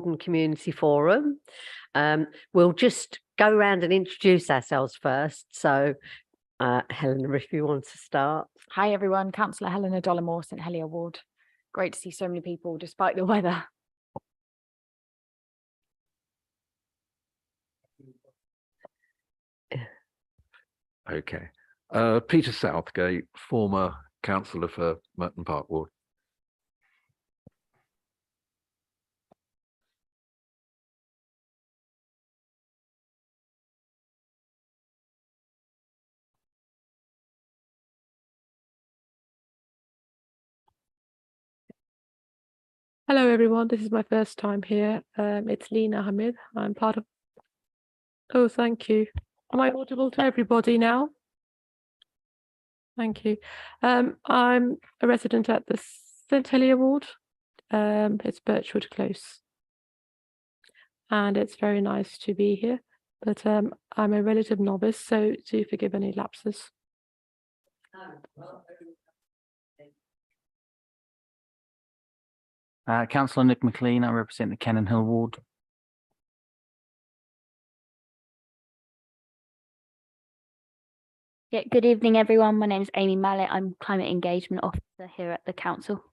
Morden Community Forum. We'll just go around and introduce ourselves first. So, Helena, if you want to start. Hi everyone, Councillor Helena Dollamore, St Helier Ward. Great to see so many people despite the weather. Okay. Peter Southgate, former councillor for Merton Park Ward. Hello everyone, this is my first time here. It's Lena Hamid. I'm part of... Oh, thank you. Am I audible to everybody now? Thank you. I'm a resident at the St Helier Ward. It's Birchwood Close. And it's very nice to be here. But I'm a relative novice, so do forgive any lapses. Councillor Nick McLean, I represent the Cannon Hill Ward. Yeah, good evening everyone. My name is Amy Mallet. I'm Climate Engagement Officer here at the Council.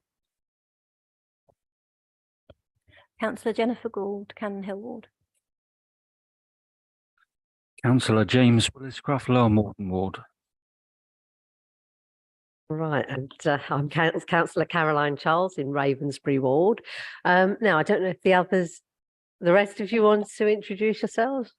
Councillor Jennifer Gould, Cannon Hill Ward. Councillor James Williscroft, Lower Morden Ward. Right, and I'm Councillor Caroline Charles in Ravensbury Ward. Now, I don't know if the rest of you want to introduce yourselves?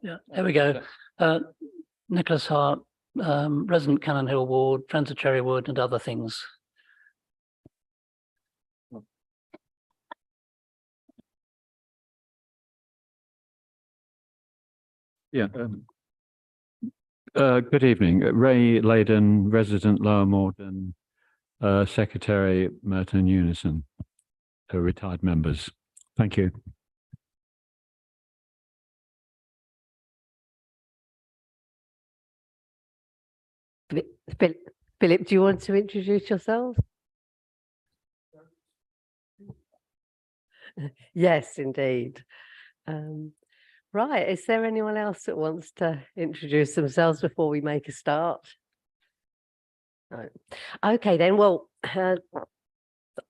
Yeah, there we go. Nicholas Hart, resident Cannon Hill Ward, Friends of Cherrywood and other things. Yeah. Good evening. Ray Layden, resident Lower Morden, Secretary Merton Unison, retired members. Thank you. Philip, do you want to introduce yourself? Yes, indeed. Right, is there anyone else that wants to introduce themselves before we make a start? No. Okay then, well,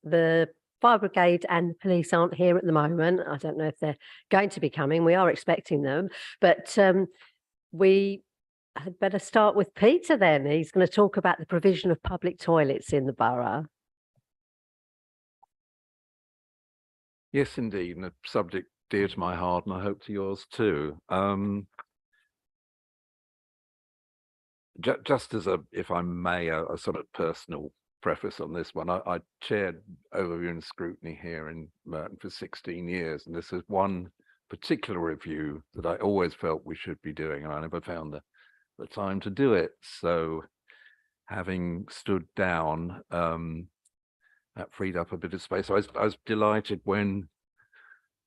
the fire brigade and the police aren't here at the moment. I don't know if they're going to be coming. We are expecting them, but we had better start with Peter then. He's going to talk about the provision of public toilets in the borough. Yes, indeed, and a subject dear to my heart, and I hope to yours too. Just as if I may, a sort of personal preface on this one. I chaired overview and scrutiny here in Merton for 16 years, and this is one particular review that I always felt we should be doing, and I never found the time to do it. So having stood down, that freed up a bit of space. So I was delighted when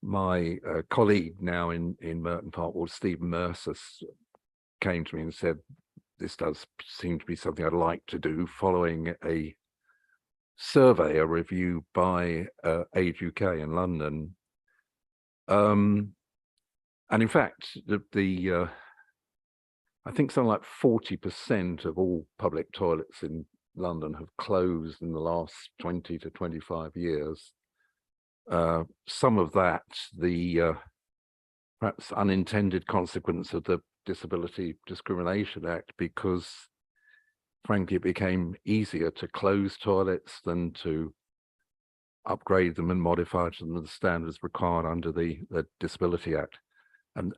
my colleague now in Merton Park Ward, Stephen Mercer, came to me and said, this does seem to be something I'd like to do, following a survey, a review by Age UK in London. And in fact, I think something like 40% of all public toilets in London have closed in the last 20 to 25 years. Some of that, the perhaps unintended consequence of the Disability Discrimination Act, because frankly, it became easier to close toilets than to upgrade them and modify them to the standards required under the Disability Act. And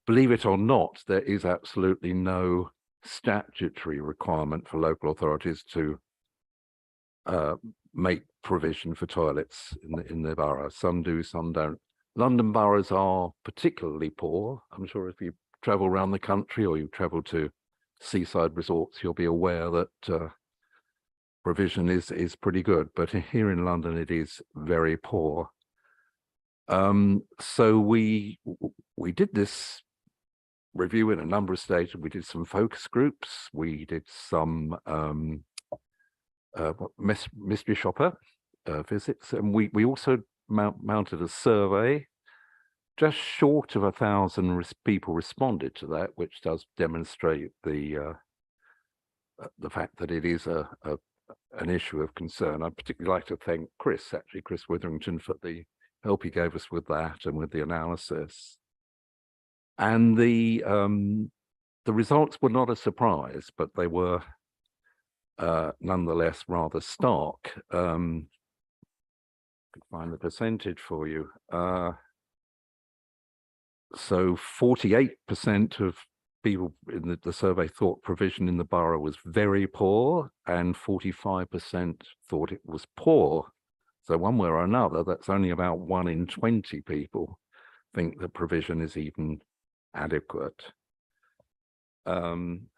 believe it or not, there is absolutely no statutory requirement for local authorities to make provision for toilets in the borough. Some do, some don't. London boroughs are particularly poor. I'm sure if you travel around the country or you travel to seaside resorts, you'll be aware that provision is pretty good, but here in London it is very poor. So we did this review in a number of stages. We did some focus groups. We did some mystery shopper visits, and we also mounted a survey. Just short of 1,000 people responded to that, which does demonstrate the fact that it is an issue of concern. I'd particularly like to thank Chris Witherington, for the help he gave us with that and with the analysis. And the results were not a surprise, but they were nonetheless rather stark. Could find the percentage for you. So 48% of people in the survey thought provision in the borough was very poor, and 45% thought it was poor. So one way or another, that's only about 1 in 20 people think that provision is even adequate. And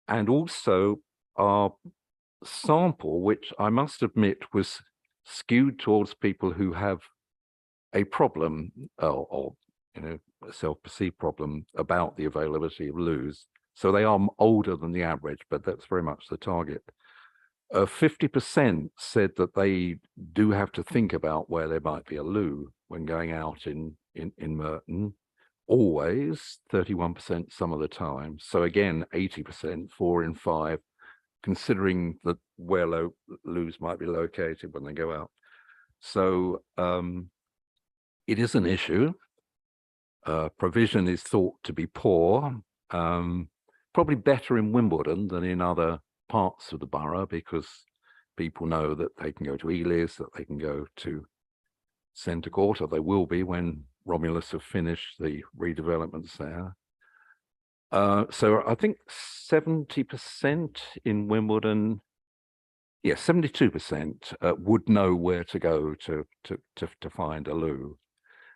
also our sample, which I must admit was skewed towards people who have a problem or a self-perceived problem about the availability of loos. So they are older than the average, but that's very much the target. 50% said that they do have to think about where there might be a loo when going out in Merton. Always, 31% some of the time. So again, 80%, 4 in 5, considering that where loos might be located when they go out. So it is an issue. Provision is thought to be poor, probably better in Wimbledon than in other parts of the borough, because people know that they can go to Ely's, that they can go to Centre Court, or they will be when Romulus have finished the redevelopments there. So I think 70% in Wimbledon, yes, 72% would know where to go to find a loo.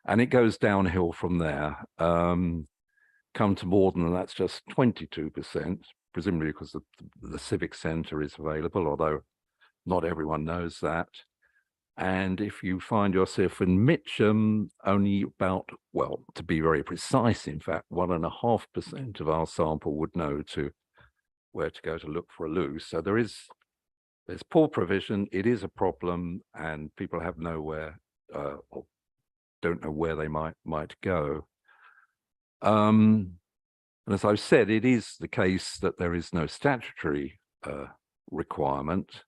And it goes downhill from there. Come to Morden, and that's just 22%, presumably because the civic centre is available, although not everyone knows that. And if you find yourself in Mitcham, only about, well, to be very precise, in fact, 1.5% of our sample would know where to go to look for a loo. So there's poor provision. It is a problem, and people have nowhere or don't know where they might go. And as I've said, it is the case that there is no statutory requirement,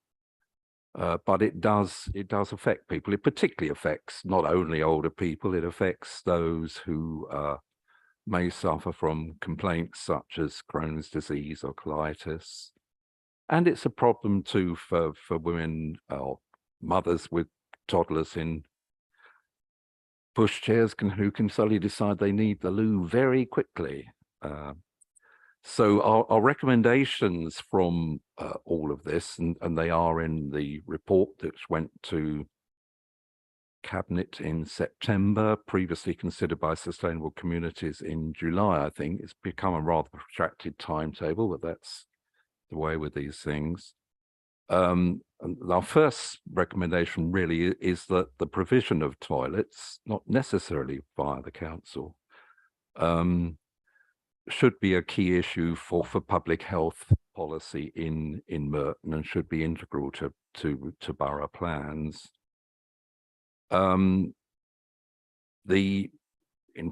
but it does affect people. It particularly affects not only older people, it affects those who may suffer from complaints such as Crohn's disease or colitis. And it's a problem too for women or mothers with toddlers in pushchairs who can suddenly decide they need the loo very quickly. So our recommendations from all of this, and they are in the report that went to Cabinet in September, previously considered by Sustainable Communities in July, I think. It's become a rather protracted timetable, but that's the way with these things. And our first recommendation really is that the provision of toilets, not necessarily via the council, should be a key issue for public health policy in Merton, and should be integral to borough plans. In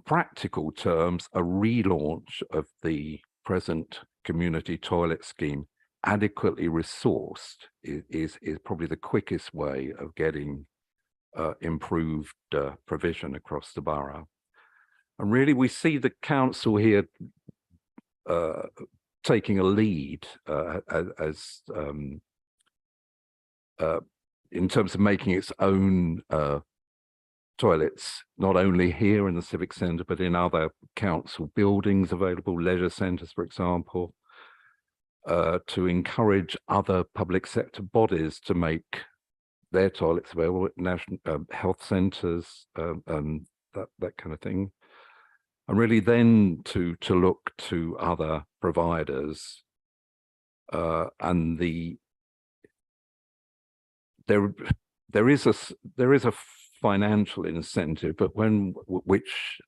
practical terms, a relaunch of the present community toilet scheme, adequately resourced, is probably the quickest way of getting improved provision across the borough. And really, we see the council here taking a lead as in terms of making its own toilets, not only here in the Civic Centre, but in other council buildings available, leisure centres, for example, to encourage other public sector bodies to make their toilets available at national health centres, that kind of thing. And really then to look to other providers, and there is a financial incentive, but which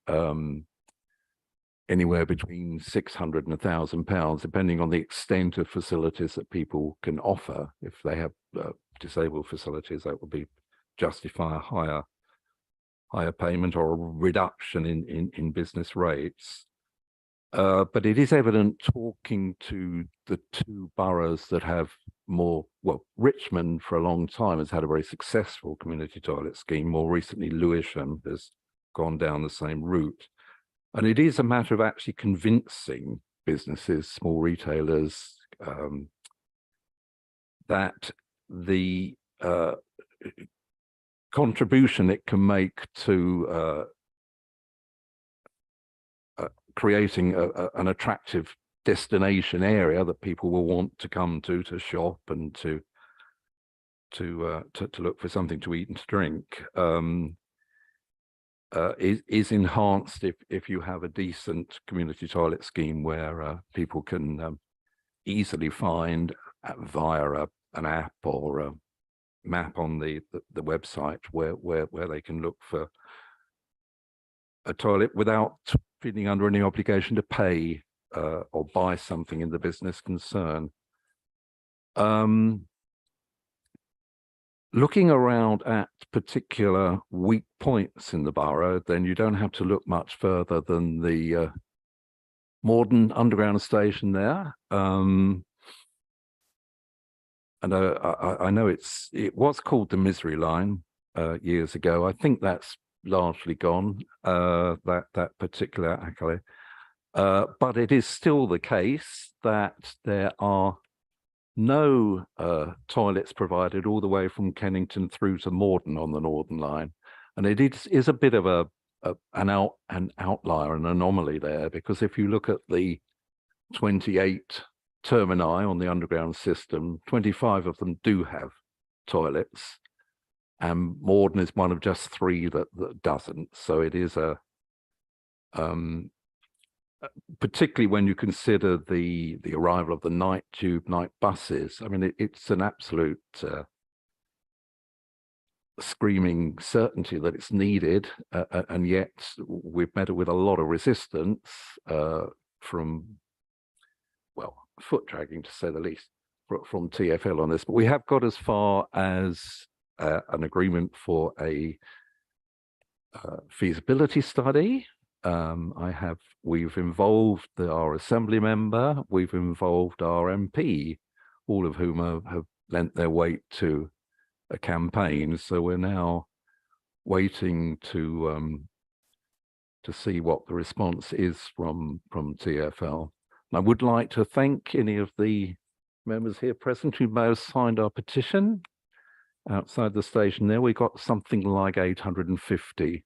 anywhere between £600 and £1,000, depending on the extent of facilities that people can offer. If they have disabled facilities, that would justify a higher payment or a reduction in business rates. But it is evident, talking to the two boroughs that have more, well, Richmond for a long time has had a very successful community toilet scheme. More recently, Lewisham has gone down the same route. And it is a matter of actually convincing businesses, small retailers, that the contribution it can make to creating an attractive destination area that people will want to come to shop and to look for something to eat and to drink, is enhanced if you have a decent community toilet scheme where people can easily find via an app or a map on the website where they can look for a toilet without feeling under any obligation to pay or buy something in the business concern. Looking around at particular weak points in the borough, then you don't have to look much further than the Morden underground station there. And I know it was called the Misery Line years ago. I think that's largely gone, that particular accolade. But it is still the case that there are no toilets provided all the way from Kennington through to Morden on the Northern Line. And it is a bit of an outlier, an anomaly there, because if you look at the 28 termini on the underground system, 25 of them do have toilets, and Morden is one of just 3 that doesn't. So it is particularly when you consider the arrival of the night tube, night buses. I mean, it's an absolute screaming certainty that it's needed, and yet we've met it with a lot of resistance from, well, foot dragging to say the least, from TfL on this. But we have got as far as an agreement for a feasibility study. We've involved our assembly member, we've involved our MP, all of whom have lent their weight to a campaign. So we're now waiting to see what the response is from TfL. And I would like to thank any of the members here present who may have signed our petition outside the station there. We got something like 850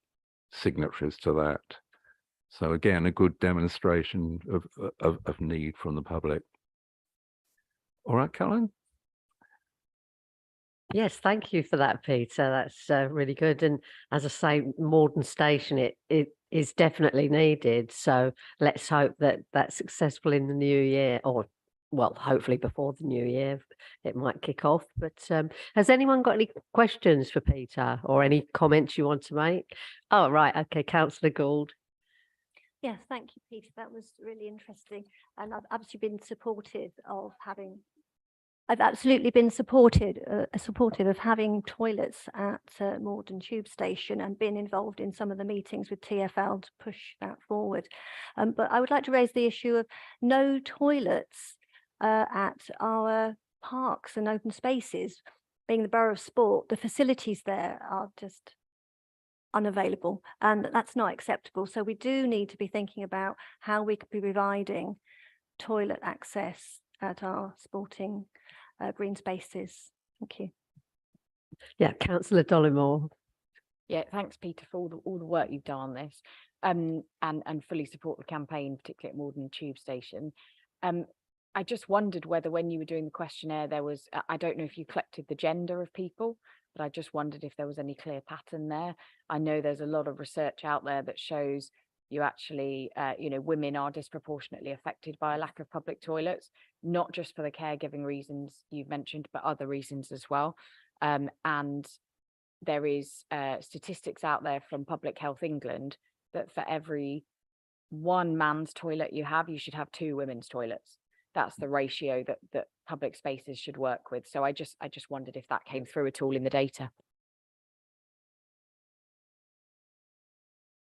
signatories to that. So again, a good demonstration of need from the public. All right, Caroline? Yes, thank you for that, Peter. That's really good. And as I say, Morden Station, it is definitely needed. So let's hope that that's successful in the new year, or well, hopefully before the new year, it might kick off. But has anyone got any questions for Peter or any comments you want to make? Oh, right. Okay, Councillor Gould. Yes, thank you, Peter. That was really interesting. And I've absolutely been supportive of having supportive of having toilets at Morden Tube Station, and been involved in some of the meetings with TfL to push that forward. But I would like to raise the issue of no toilets at our parks and open spaces. Being the borough of sport, the facilities there are just unavailable, and that's not acceptable. So we do need to be thinking about how we could be providing toilet access at our sporting green spaces. Thank you. Yeah, Councillor Dollimore. Yeah, thanks, Peter, for all the work you've done on this, and fully support the campaign, particularly at Morden Tube Station. I just wondered whether when you were doing the questionnaire, there was, I don't know if you collected the gender of people, but I just wondered if there was any clear pattern there. I know there's a lot of research out there that shows you actually, women are disproportionately affected by a lack of public toilets, not just for the caregiving reasons you've mentioned, but other reasons as well. And there is statistics out there from Public Health England that for every one man's toilet you should have 2 women's toilets. That's the ratio that public spaces should work with. So I just wondered if that came through at all in the data.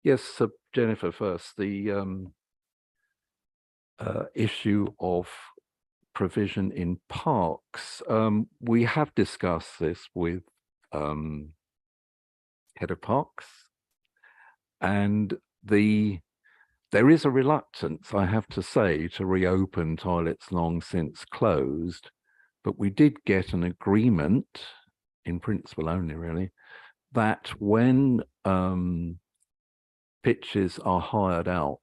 Yes, so Jennifer first, the issue of provision in parks. We have discussed this with head of parks, and there is a reluctance, I have to say, to reopen toilets long since closed, but we did get an agreement, in principle only really, that when pitches are hired out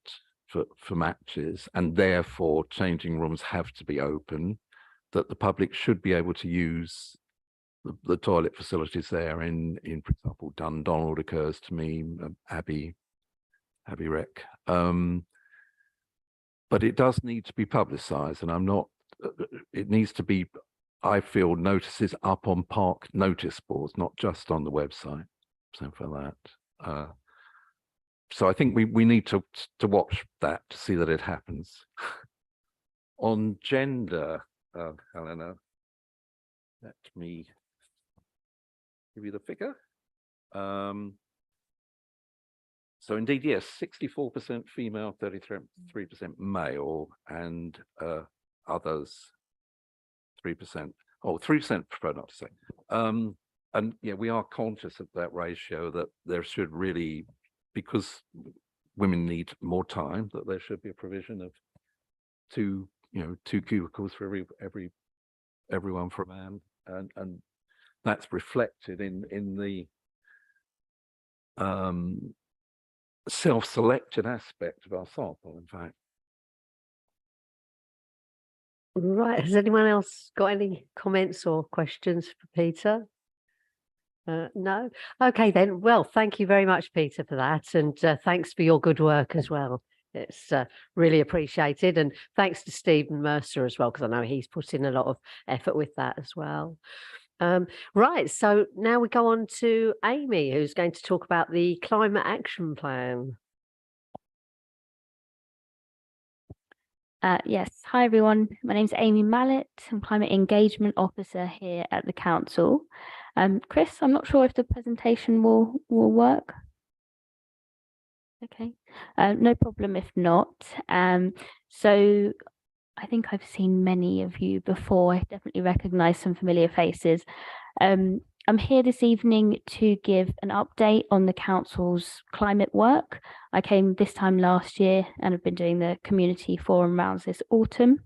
for matches and therefore changing rooms have to be open, that the public should be able to use the toilet facilities there in for example, Dundonald occurs to me, Abbey Rec. But it does need to be publicised, and it needs to be, I feel, notices up on park notice boards, not just on the website. So for that. So I think we need to watch that to see that it happens. On gender, Helena, let me give you the figure. So indeed, yes, 64% female, 33% male, and others 3%. Oh, 3% prefer not to say. And yeah, we are conscious of that ratio, that there should really, because women need more time, that there should be a provision of 2 cubicles for everyone for a man, and that's reflected in the self-selected aspect of our sample, in fact. Right. Has anyone else got any comments or questions for Peter? No? Okay then. Well, thank you very much, Peter, for that. And thanks for your good work as well. It's really appreciated. And thanks to Stephen Mercer as well, because I know he's put in a lot of effort with that as well. Right. So now we go on to Amy, who's going to talk about the Climate Action Plan. Yes. Hi, everyone. My name's Amy Mallet. I'm Climate Engagement Officer here at the Council. Chris, I'm not sure if the presentation will work. Okay. No problem if not. So I think I've seen many of you before. I definitely recognise some familiar faces. I'm here this evening to give an update on the Council's climate work. I came this time last year and have been doing the community forum rounds this autumn.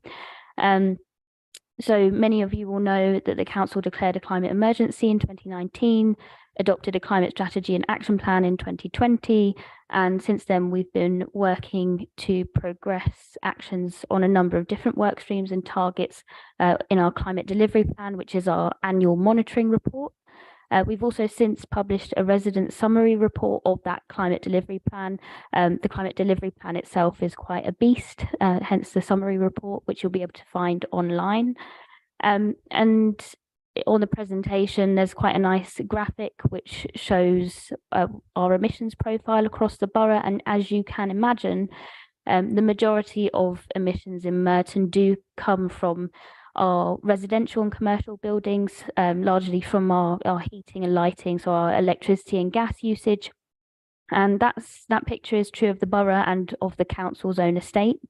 So many of you will know that the Council declared a climate emergency in 2019, adopted a climate strategy and action plan in 2020, and since then we've been working to progress actions on a number of different work streams and targets in our climate delivery plan, which is our annual monitoring report. We've also since published a resident summary report of that climate delivery plan. The climate delivery plan itself is quite a beast, hence the summary report, which you'll be able to find online. And on the presentation, there's quite a nice graphic which shows our emissions profile across the borough. And as you can imagine, the majority of emissions in Merton do come from our residential and commercial buildings, largely from our heating and lighting, so our electricity and gas usage. And that picture is true of the borough and of the council's own estate.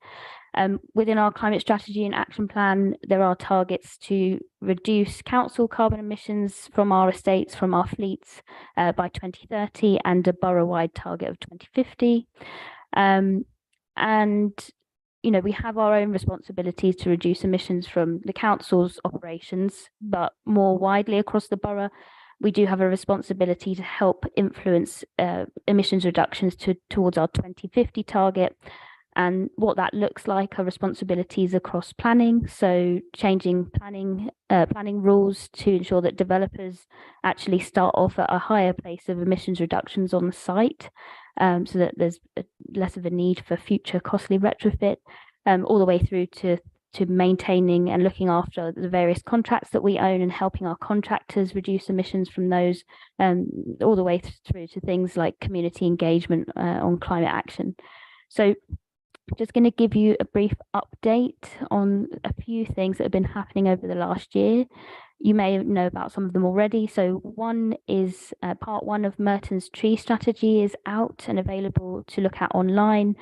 Within our climate strategy and action plan, there are targets to reduce council carbon emissions from our estates, from our fleets by 2030, and a borough-wide target of 2050. And we have our own responsibilities to reduce emissions from the council's operations, but more widely across the borough, we do have a responsibility to help influence emissions reductions towards our 2050 target. And what that looks like are responsibilities across planning. So changing planning rules to ensure that developers actually start off at a higher place of emissions reductions on the site, so that there's less of a need for future costly retrofit, all the way through to maintaining and looking after the various contracts that we own and helping our contractors reduce emissions from those, all the way through to things like community engagement on climate action. So just going to give you a brief update on a few things that have been happening over the last year. You may know about some of them already. So one is part one of Merton's tree strategy is out and available to look at online.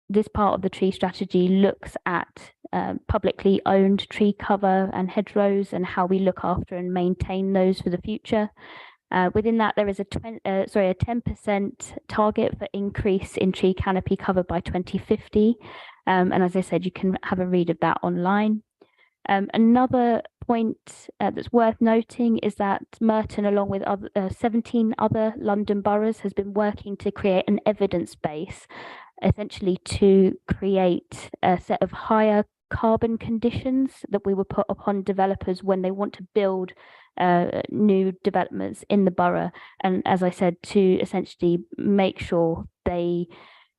This part of the tree strategy looks at publicly owned tree cover and hedgerows and how we look after and maintain those for the future. Within that, there is a 10% target for increase in tree canopy cover by 2050. And as I said, you can have a read of that online. Another point that's worth noting is that Merton, along with 17 other London boroughs, has been working to create an evidence base, essentially to create a set of higher carbon conditions that we will put upon developers when they want to build new developments in the borough. And as I said, to essentially make sure there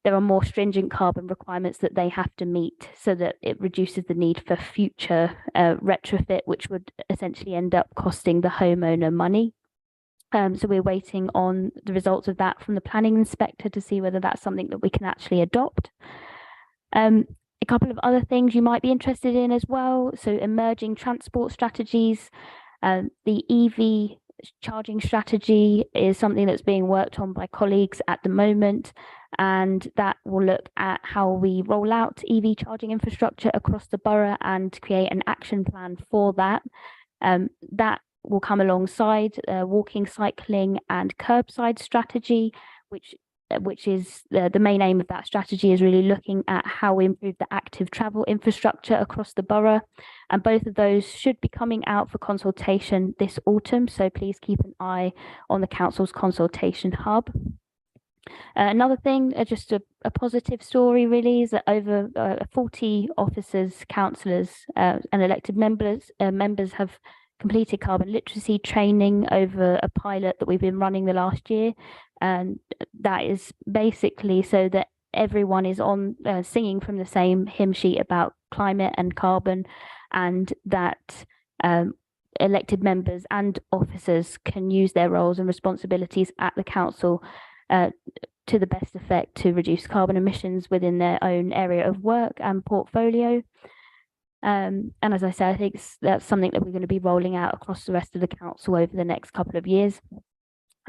are more stringent carbon requirements that they have to meet so that it reduces the need for future retrofit, which would essentially end up costing the homeowner money. So we're waiting on the results of that from the planning inspector to see whether that's something that we can actually adopt. A couple of other things you might be interested in as well. So emerging transport strategies. The EV charging strategy is something that's being worked on by colleagues at the moment, and that will look at how we roll out EV charging infrastructure across the borough and create an action plan for that. That will come alongside walking, cycling and curbside strategy, which is the main aim of that strategy is really looking at how we improve the active travel infrastructure across the borough. And both of those should be coming out for consultation this autumn. So please keep an eye on the council's consultation hub. Another thing, just a positive story really, is that over 40 officers, councillors and elected members have completed carbon literacy training over a pilot that we've been running the last year. And that is basically so that everyone is on singing from the same hymn sheet about climate and carbon, and that elected members and officers can use their roles and responsibilities at the council to the best effect to reduce carbon emissions within their own area of work and portfolio. And as I said, I think that's something that we're going to be rolling out across the rest of the council over the next couple of years.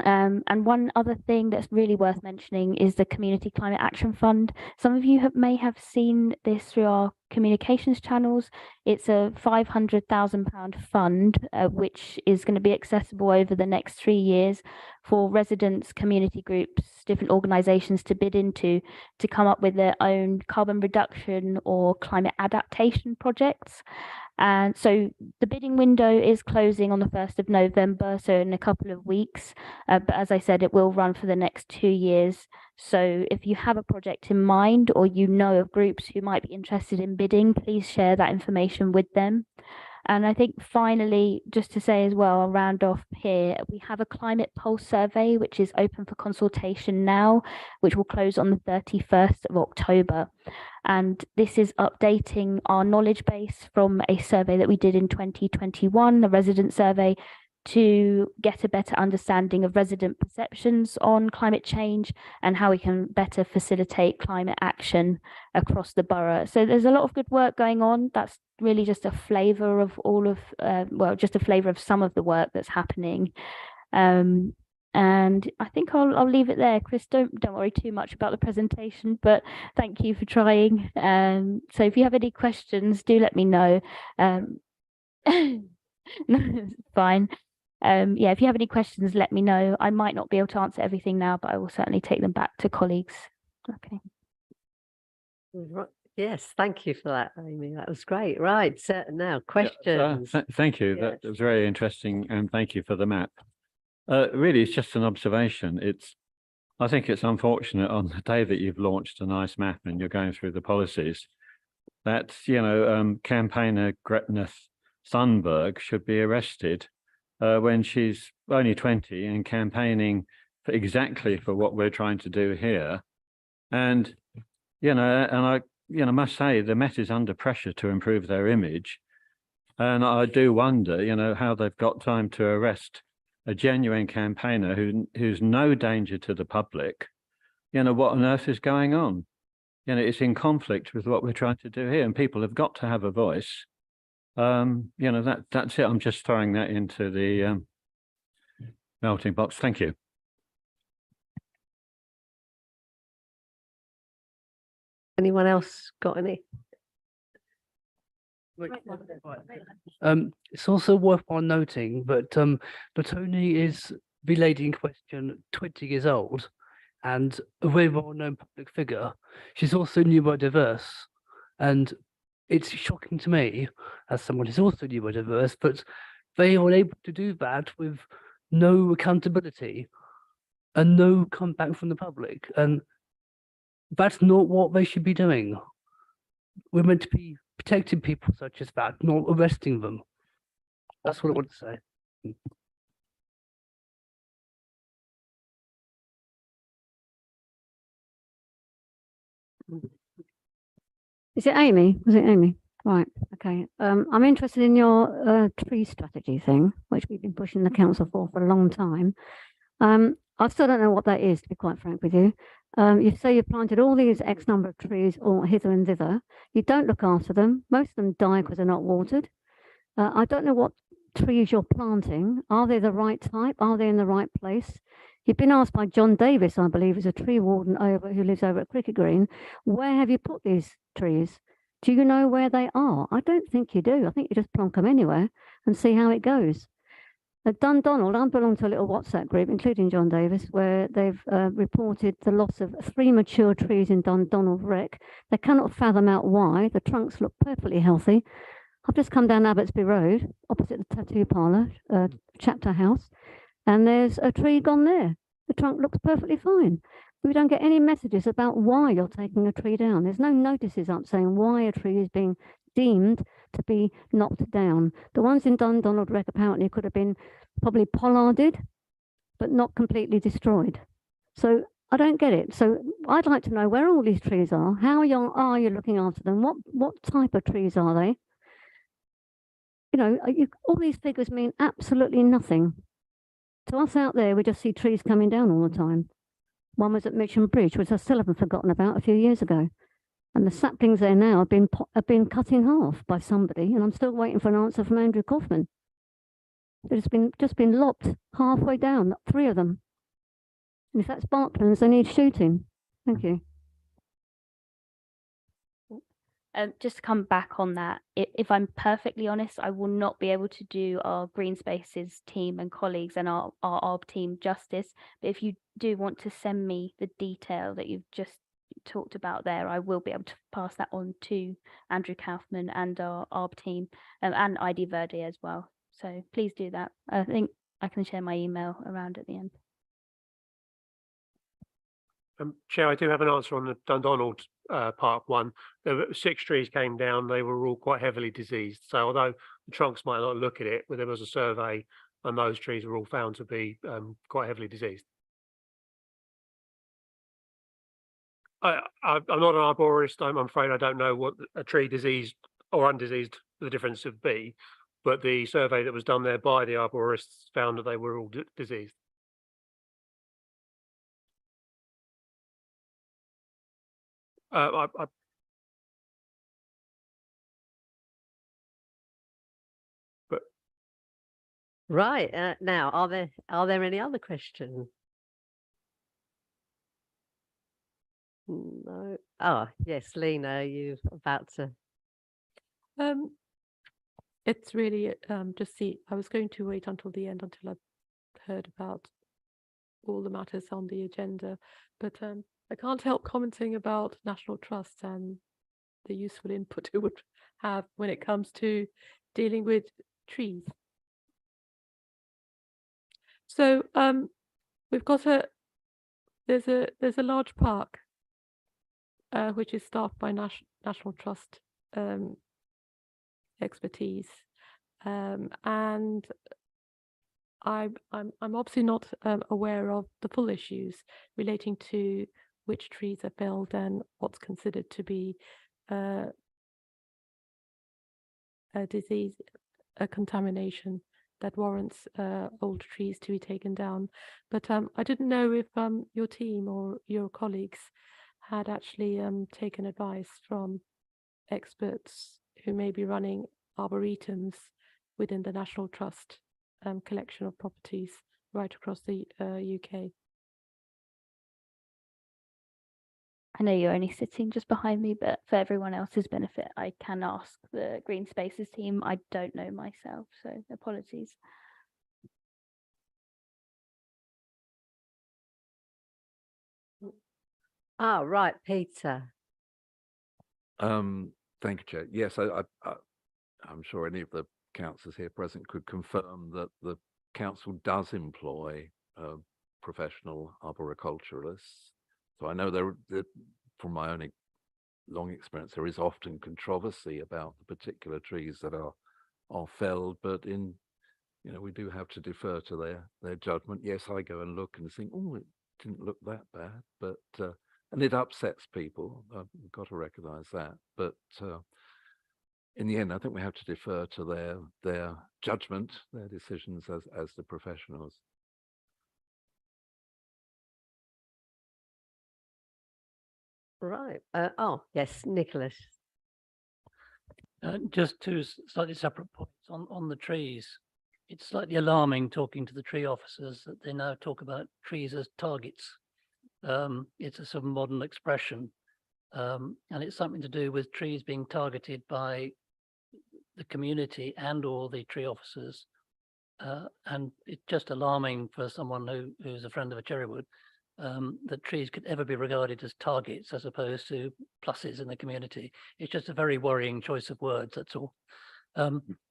And one other thing that's really worth mentioning is the Community Climate Action Fund. Some of you may have seen this through our communications channels. It's a £500,000 fund, which is going to be accessible over the next 3 years for residents, community groups, different organisations to bid into to come up with their own carbon reduction or climate adaptation projects. And so the bidding window is closing on the 1st of November, so in a couple of weeks. But as I said, it will run for the next 2 years. So if you have a project in mind or you know of groups who might be interested in bidding, please share that information with them. And I think finally, just to say as well, I'll round off here, we have a climate pulse survey, which is open for consultation now, which will close on the 31st of October. And this is updating our knowledge base from a survey that we did in 2021, the resident survey, to get a better understanding of resident perceptions on climate change and how we can better facilitate climate action across the borough. So there's a lot of good work going on. That's really just a flavour of all of, just a flavour of some of the work that's happening. And I think I'll leave it there. Chris, don't worry too much about the presentation, but thank you for trying. So if you have any questions, do let me know. No, fine. Yeah, if you have any questions, let me know. I might not be able to answer everything now, but I will certainly take them back to colleagues. Okay. Yes, thank you for that, Amy. That was great. Right, so now questions. Thank you. Yes. That was very interesting, and thank you for the map. Really, it's just an observation. It's I think it's unfortunate on the day that you've launched a nice map and you're going through the policies that, campaigner Gretna Thunberg should be arrested when she's only 20 and campaigning for exactly for what we're trying to do here. And, I must say the Met is under pressure to improve their image. And I do wonder, how they've got time to arrest a genuine campaigner who's no danger to the public. What on earth is going on? It's in conflict with what we're trying to do here, and people have got to have a voice. That's it. I'm just throwing that into the melting box. Thank you. Anyone else got any? It's also worthwhile noting that not only is the lady in question 20 years old and a very well-known public figure, she's also neurodiverse. And it's shocking to me, as someone who's also neurodiverse, but they are able to do that with no accountability and no comeback from the public. And that's not what they should be doing. We're meant to be protecting people such as that, not arresting them. That's what I want to say. Is it Amy? Was it Amy? Right. Okay. I'm interested in your tree strategy thing, which we've been pushing the council for a long time. I still don't know what that is, to be quite frank with you. You say you've planted all these X number of trees all hither and thither. You don't look after them. Most of them die because they're not watered. I don't know what trees you're planting. Are they the right type? Are they in the right place? You've been asked by John Davis, I believe, who's a tree warden who lives over at Cricket Green, where have you put these trees? Do you know where they are? I don't think you do. I think you just plonk them anywhere and see how it goes. At Dundonald, I belong to a little WhatsApp group, including John Davis, where they've reported the loss of 3 mature trees in Dundonald Wreck. They cannot fathom out why. The trunks look perfectly healthy. I've just come down Abbotsby Road, opposite the tattoo parlour, chapter house, and there's a tree gone there. The trunk looks perfectly fine. We don't get any messages about why you're taking a tree down. There's no notices up saying why a tree is being deemed to be knocked down. The ones in Dundonald Wreck apparently could have been probably pollarded, but not completely destroyed. So I don't get it. So I'd like to know where all these trees are. How young are you looking after them? What type of trees are they? All these figures mean absolutely nothing. To us out there, we just see trees coming down all the time. One was at Mitcham Bridge, which I still haven't forgotten about a few years ago. And the saplings there now have been cut in half by somebody, and I'm still waiting for an answer from Andrew Kaufman. They've just been lopped halfway down, 3 of them. And if that's Barklands, they need shooting. Thank you. Just to come back on that, if I'm perfectly honest, I will not be able to do our Green Spaces team and colleagues and our ARB team justice. But if you do want to send me the detail that you've just talked about there, I will be able to pass that on to Andrew Kaufman and our ARB team and ID Verde as well. So please do that. I think I can share my email around at the end. Chair, I do have an answer on the Dundonald Park one. There were 6 trees came down. They were all quite heavily diseased. So although the trunks might not look at it, but there was a survey and those trees were all found to be quite heavily diseased. I'm not an arborist. I'm afraid I don't know what a tree diseased or undiseased the difference would be, but the survey that was done there by the arborists found that they were all diseased. Right. Now, are there any other questions? No. Oh, yes, Lena, you're about to. It's really I was going to wait until the end until I heard about all the matters on the agenda, but I can't help commenting about National Trust and the useful input it would have when it comes to dealing with trees. So we've got there's a large park which is staffed by National Trust expertise, and I'm obviously not aware of the full issues relating to which trees are felled and what's considered to be a disease, a contamination that warrants old trees to be taken down. But I didn't know if your team or your colleagues had actually taken advice from experts who may be running arboretums within the National Trust collection of properties right across the UK. I know you're only sitting just behind me, but for everyone else's benefit, I can ask the Green Spaces team. I don't know myself, so apologies. Ah, right, Peter. Thank you, Chair. Yes, I'm sure any of the councillors here present could confirm that the council does employ professional arboriculturalists. So I know from my own long experience, there is often controversy about the particular trees that are felled, but we do have to defer to their judgment. Yes, I go and look and think, oh, it didn't look that bad, but and it upsets people. We've got to recognise that, but in the end, I think we have to defer to their judgment, their decisions as the professionals. Right. Oh, yes, Nicholas. Just two slightly separate points on the trees. It's slightly alarming talking to the tree officers that they now talk about trees as targets. It's a sort of modern expression, and it's something to do with trees being targeted by the community and or the tree officers. And it's just alarming for someone who's a friend of a cherrywood that trees could ever be regarded as targets as opposed to pluses in the community. It's just a very worrying choice of words, that's all.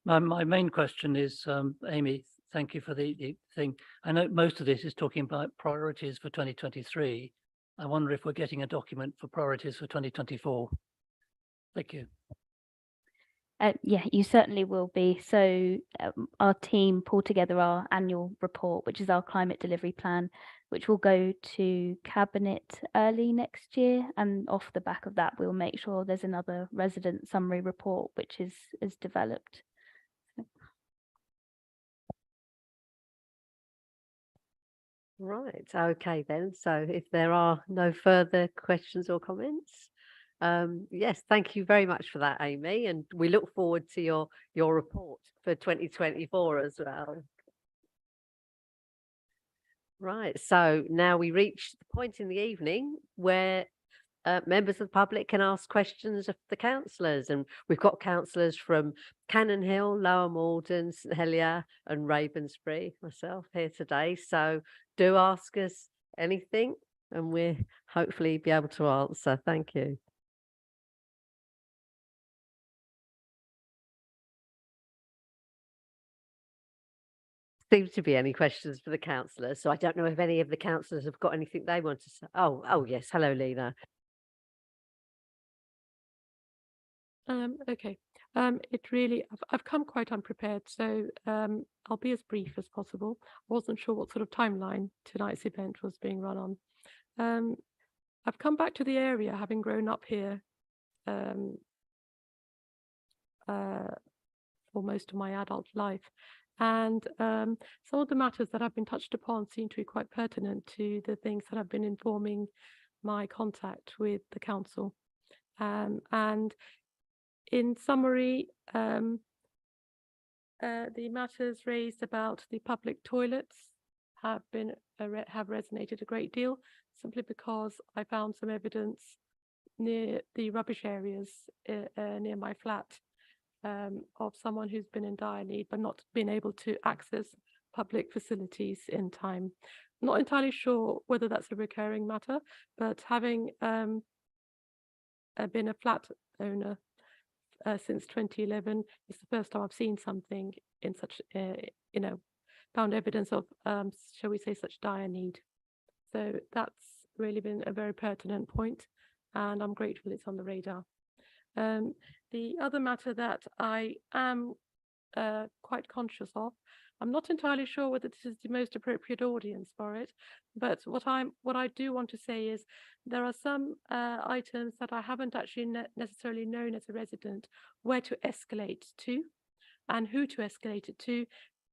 My main question is, Amy, thank you for the thing. I know most of this is talking about priorities for 2023. I wonder if we're getting a document for priorities for 2024. Thank you. Yeah, you certainly will be. So our team pulled together our annual report, which is our climate delivery plan, which will go to Cabinet early next year. And off the back of that, we'll make sure there's another resident summary report, which is developed. Right. Okay, then. So if there are no further questions or comments, yes, thank you very much for that, Amy, and we look forward to your report for 2024 as well. Right, so now we reach the point in the evening where members of the public can ask questions of the councillors, and we've got councillors from Cannon Hill, Lower Morden, St Helier and Ravensbury, myself here today, so do ask us anything and we'll hopefully be able to answer. Thank you. Seems to be any questions for the councillors, so I don't know if any of the councillors have got anything they want to say. Oh yes, hello, Lena. Okay. I've come quite unprepared, so I'll be as brief as possible. I wasn't sure what sort of timeline tonight's event was being run on. I've come back to the area having grown up here for most of my adult life. And some of the matters that have been touched upon seem to be quite pertinent to the things that have been informing my contact with the council. And in summary, the matters raised about the public toilets have resonated a great deal, simply because I found some evidence near the rubbish areas near my flat of someone who's been in dire need but not been able to access public facilities in time. I'm not entirely sure whether that's a recurring matter, but having been a flat owner since 2011, it's the first time I've seen something in such, found evidence of, shall we say, such dire need. So that's really been a very pertinent point, and I'm grateful it's on the radar. The other matter that I am quite conscious of, I'm not entirely sure whether this is the most appropriate audience for it, but what I do want to say is there are some items that I haven't actually necessarily known as a resident where to escalate to and who to escalate it to,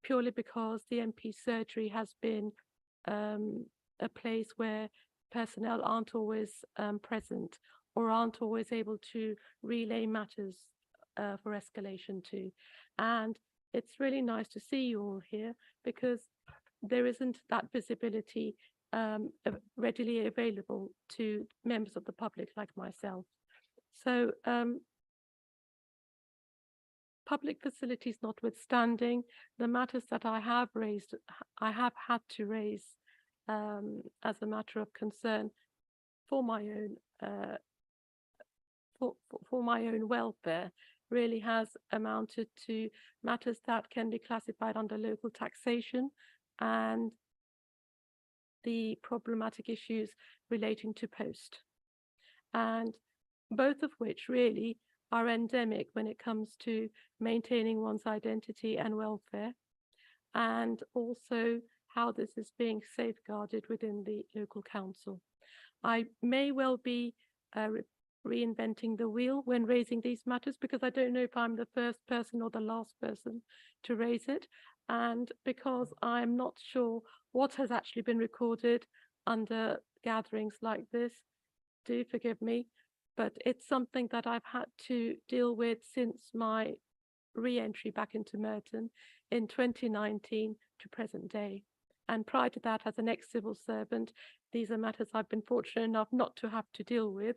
purely because the MP surgery has been a place where personnel aren't always present or aren't always able to relay matters for escalation to. And it's really nice to see you all here, because there isn't that visibility readily available to members of the public like myself. So public facilities notwithstanding, the matters that I have raised, I have had to raise as a matter of concern for my own for my own welfare, really has amounted to matters that can be classified under local taxation and the problematic issues relating to post, and both of which really are endemic when it comes to maintaining one's identity and welfare, and also how this is being safeguarded within the local council. I may well be reinventing the wheel when raising these matters, because I don't know if I'm the first person or the last person to raise it, and because I'm not sure what has actually been recorded under gatherings like this. Do forgive me, but it's something that I've had to deal with since my re-entry back into Morden in 2019 to present day. And prior to that, as an ex-civil servant, these are matters I've been fortunate enough not to have to deal with.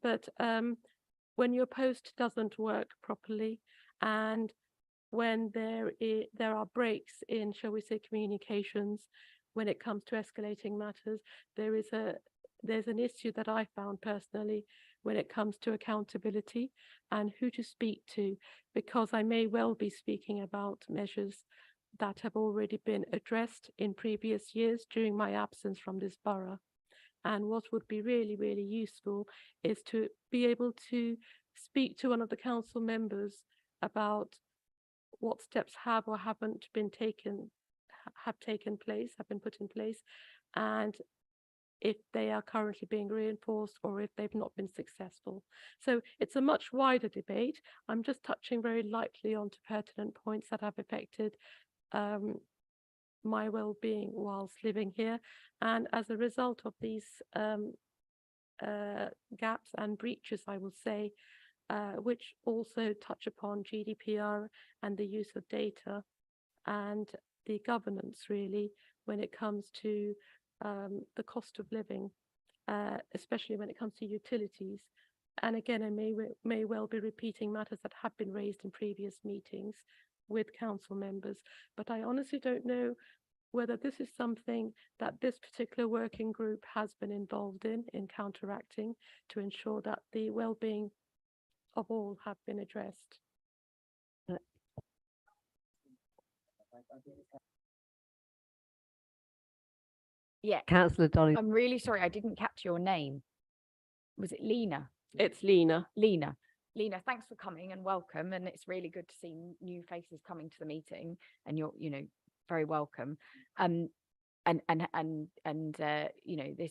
But when your post doesn't work properly, and when there are breaks in, shall we say, communications, when it comes to escalating matters, there's an issue that I found personally when it comes to accountability and who to speak to, because I may well be speaking about measures that have already been addressed in previous years during my absence from this borough. And what would be really, really useful is to be able to speak to one of the council members about what steps have or haven't been taken, have been put in place, and if they are currently being reinforced or if they've not been successful. So it's a much wider debate. I'm just touching very lightly onto pertinent points that have affected my well-being whilst living here. And as a result of these gaps and breaches, I will say, which also touch upon GDPR and the use of data and the governance, really, when it comes to the cost of living, especially when it comes to utilities. And again, I may well be repeating matters that have been raised in previous meetings with council members, but I honestly don't know whether this is something that this particular working group has been involved in counteracting to ensure that the well-being of all have been addressed. Yeah, Councillor Dolly. I'm really sorry, I didn't catch your name. Was it Lena? It's Lena. Lena, thanks for coming and welcome. And it's really good to see new faces coming to the meeting, and you're, very welcome. This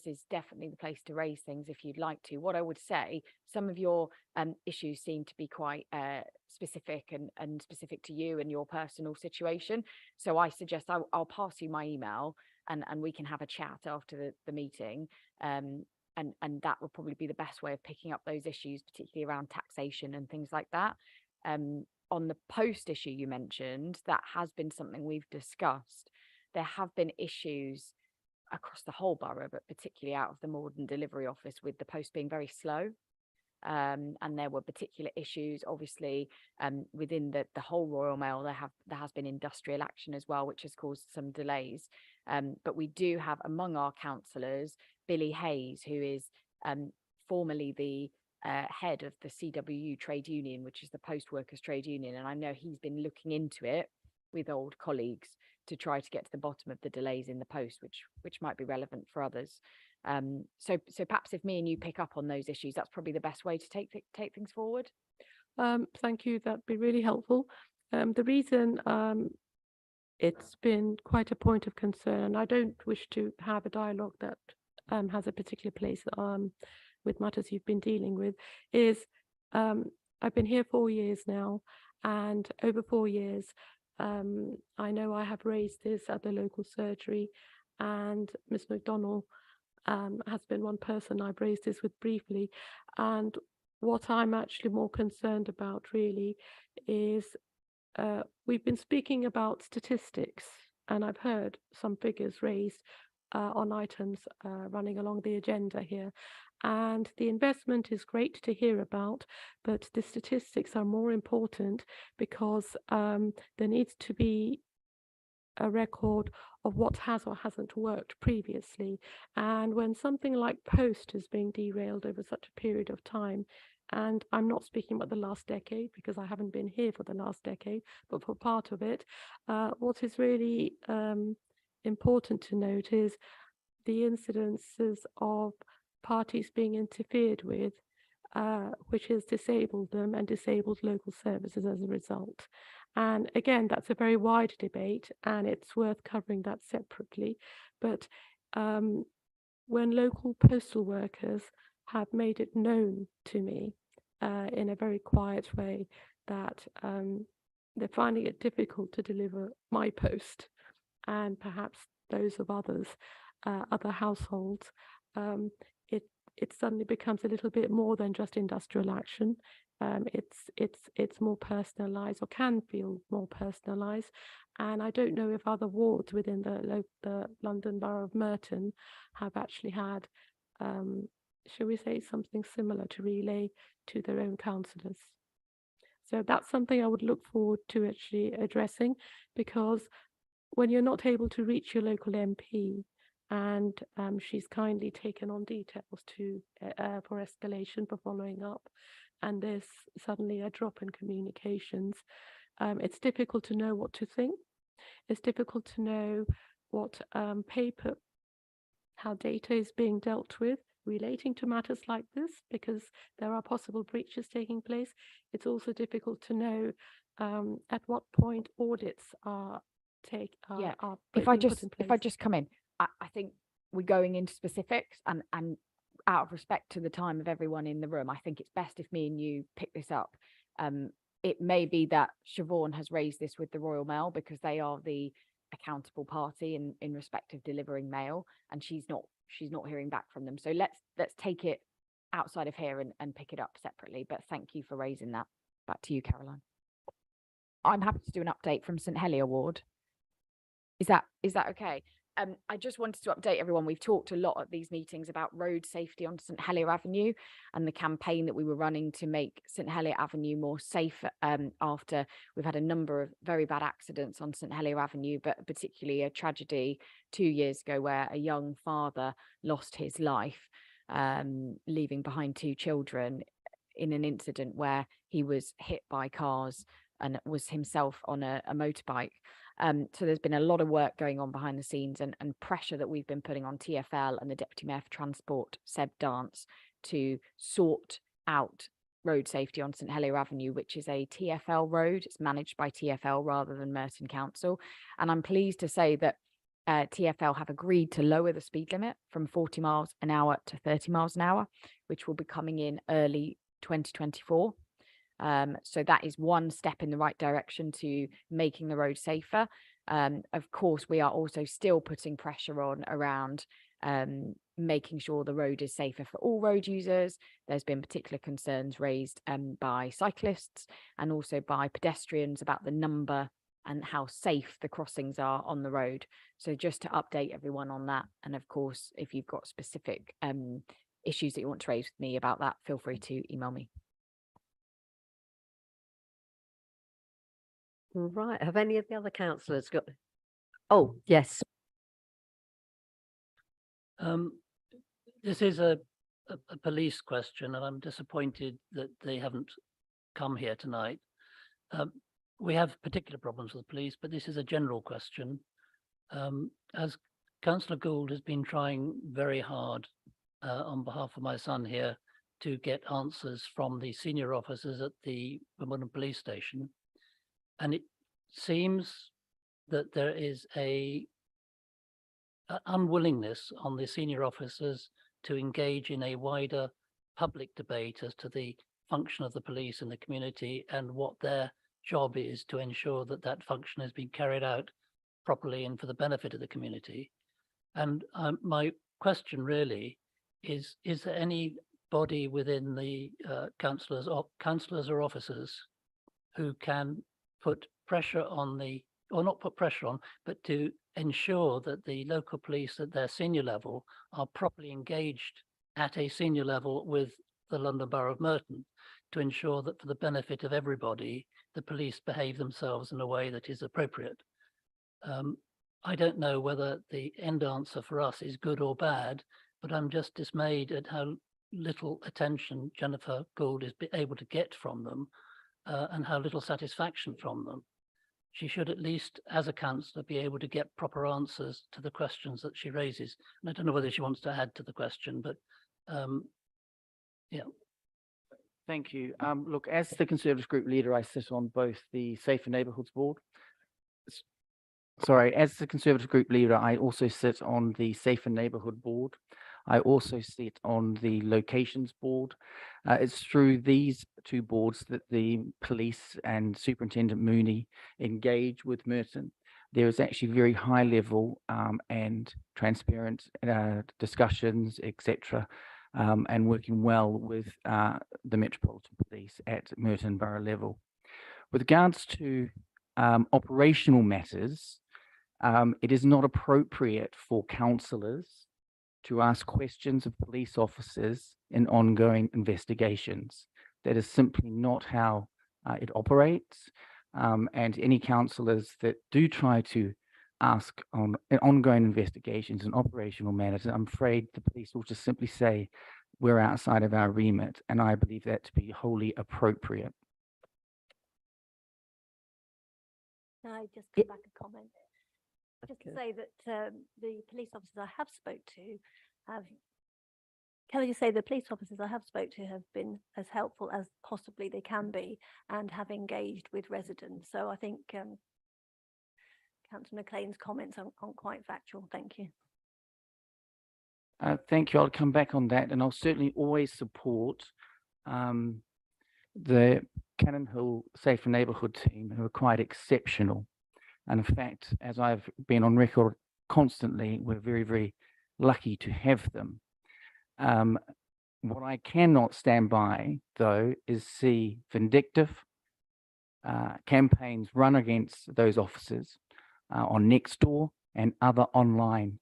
is definitely the place to raise things if you'd like to. What I would say, some of your issues seem to be quite specific and specific to you and your personal situation. So I suggest I'll pass you my email and we can have a chat after the meeting. And that will probably be the best way of picking up those issues, particularly around taxation and things like that. On the post issue you mentioned, that has been something we've discussed. There have been issues across the whole borough, but particularly out of the Morden delivery office, with the post being very slow. And there were particular issues, obviously, within the whole Royal Mail. There has been industrial action as well, which has caused some delays. But we do have among our councillors Billy Hayes, who is formerly the head of the CWU trade union, which is the post workers trade union, and I know he's been looking into it with old colleagues to try to get to the bottom of the delays in the post, which might be relevant for others. So perhaps if me and you pick up on those issues, that's probably the best way to take things forward. Thank you. That'd be really helpful. The reason it's been quite a point of concern, and I don't wish to have a dialogue that has a particular place with matters you've been dealing with, is I've been here 4 years now, and over 4 years, I know I have raised this at the local surgery, and Ms. McDonnell has been one person I've raised this with briefly. And what I'm actually more concerned about really is we've been speaking about statistics, and I've heard some figures raised on items running along the agenda here. And the investment is great to hear about, but the statistics are more important because there needs to be a record of what has or hasn't worked previously. And when something like Post is being derailed over such a period of time, and I'm not speaking about the last decade because I haven't been here for the last decade, but for part of it, what is really important to note is the incidences of parties being interfered with, which has disabled them and disabled local services as a result. And again, that's a very wide debate, and it's worth covering that separately. But when local postal workers have made it known to me in a very quiet way that they're finding it difficult to deliver my post, and perhaps those of others, other households, it suddenly becomes a little bit more than just industrial action. It's more personalized, or can feel more personalized. And I don't know if other wards within the London Borough of Merton have actually had, shall we say, something similar to relay to their own councillors. So that's something I would look forward to actually addressing, because when you're not able to reach your local MP, and she's kindly taken on details for escalation, for following up, and there's suddenly a drop in communications, it's difficult to know what to think. It's difficult to know what how data is being dealt with relating to matters like this, because there are possible breaches taking place. It's also difficult to know at what point audits are If I just come in, I think we're going into specifics, and out of respect to the time of everyone in the room, I think it's best if me and you pick this up. It may be that Siobhan has raised this with the Royal Mail because they are the accountable party in respect of delivering mail, and she's not hearing back from them. So let's take it outside of here and pick it up separately. But thank you for raising that. Back to you, Caroline. I'm happy to do an update from St Helier Ward. Is that okay? I just wanted to update everyone. We've talked a lot at these meetings about road safety on St Helier Avenue and the campaign that we were running to make St Helier Avenue more safe after we've had a number of very bad accidents on St Helier Avenue, but particularly a tragedy 2 years ago where a young father lost his life, leaving behind 2 children in an incident where he was hit by cars and was himself on a motorbike. So there's been a lot of work going on behind the scenes and pressure that we've been putting on TfL and the Deputy Mayor for Transport, Seb Dance, to sort out road safety on St Helier Avenue, which is a TfL road. It's managed by TfL rather than Merton Council. And I'm pleased to say that TfL have agreed to lower the speed limit from 40 miles an hour to 30 miles an hour, which will be coming in early 2024. So that is one step in the right direction to making the road safer. Of course, we are also still putting pressure on around making sure the road is safer for all road users. There's been particular concerns raised by cyclists and also by pedestrians about the number and how safe the crossings are on the road. So just to update everyone on that. And of course, if you've got specific issues that you want to raise with me about that, feel free to email me. Right. Have any of the other councillors got? Oh, yes. This is a police question, and I'm disappointed that they haven't come here tonight. We have particular problems with the police, but this is a general question. As Councillor Gould has been trying very hard on behalf of my son here to get answers from the senior officers at the Morden police station. And it seems that there is a unwillingness on the senior officers to engage in a wider public debate as to the function of the police in the community and what their job is to ensure that that function has been carried out properly and for the benefit of the community. And my question really is there any body within the councillors or officers who can put pressure on the, or not put pressure on, but to ensure that the local police at their senior level are properly engaged at a senior level with the London Borough of Merton to ensure that for the benefit of everybody, the police behave themselves in a way that is appropriate. I don't know whether the end answer for us is good or bad, but I'm just dismayed at how little attention Jennifer Gould is able to get from them and how little satisfaction from them. She should at least, as a councillor, be able to get proper answers to the questions that she raises. And I don't know whether she wants to add to the question, but yeah. Thank you. Look, as the Conservative Group leader, I sit on both the Safer Neighbourhoods Board. Sorry, as the Conservative Group leader, I also sit on the Safer Neighbourhood Board. I also sit on the Locations Board. It's through these two boards that the police and Superintendent Mooney engage with Merton. There is actually very high level and transparent discussions, etc., and working well with the Metropolitan Police at Merton Borough level. With regards to operational matters, it is not appropriate for councillors to ask questions of police officers in ongoing investigations. That is simply not how it operates. And any councillors that do try to ask on ongoing investigations and operational matters, I'm afraid the police will just simply say, we're outside of our remit. And I believe that to be wholly appropriate. Can I just come back and comment? Just to say that the police officers I have spoke to have, can I just say the police officers I have spoke to have been as helpful as possibly they can be and have engaged with residents. So I think Councillor McLean's comments aren't quite factual. Thank you. Thank you. I'll come back on that, and I'll certainly always support the Cannon Hill Safer Neighbourhood team, who are quite exceptional. And in fact, as I've been on record constantly, we're very, very lucky to have them. What I cannot stand by, though, is see vindictive campaigns run against those officers on Nextdoor and other online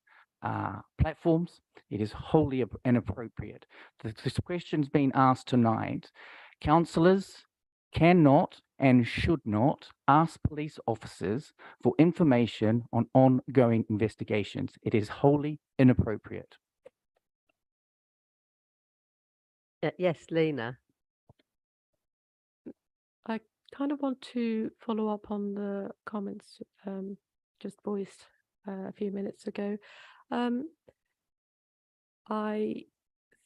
platforms. It is wholly inappropriate. This question's been asked tonight. Councillors cannot and should not ask police officers for information on ongoing investigations. It is wholly inappropriate. Yes, Lena. I kind of want to follow up on the comments just voiced a few minutes ago. I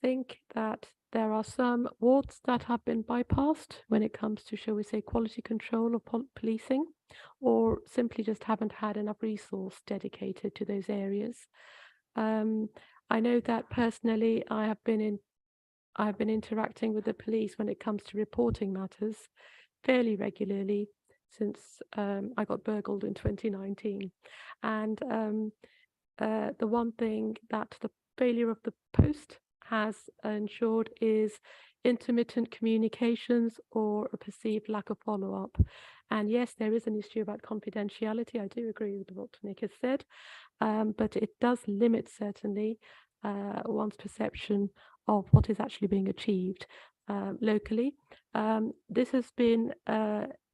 think that there are some wards that have been bypassed when it comes to, shall we say, quality control of policing, or simply just haven't had enough resource dedicated to those areas. I know that personally I have been interacting with the police when it comes to reporting matters fairly regularly since I got burgled in 2019. And the one thing that the failure of the post has ensured is intermittent communications or a perceived lack of follow-up. And yes, there is an issue about confidentiality. I do agree with what Nick has said, but it does limit certainly one's perception of what is actually being achieved locally. This has been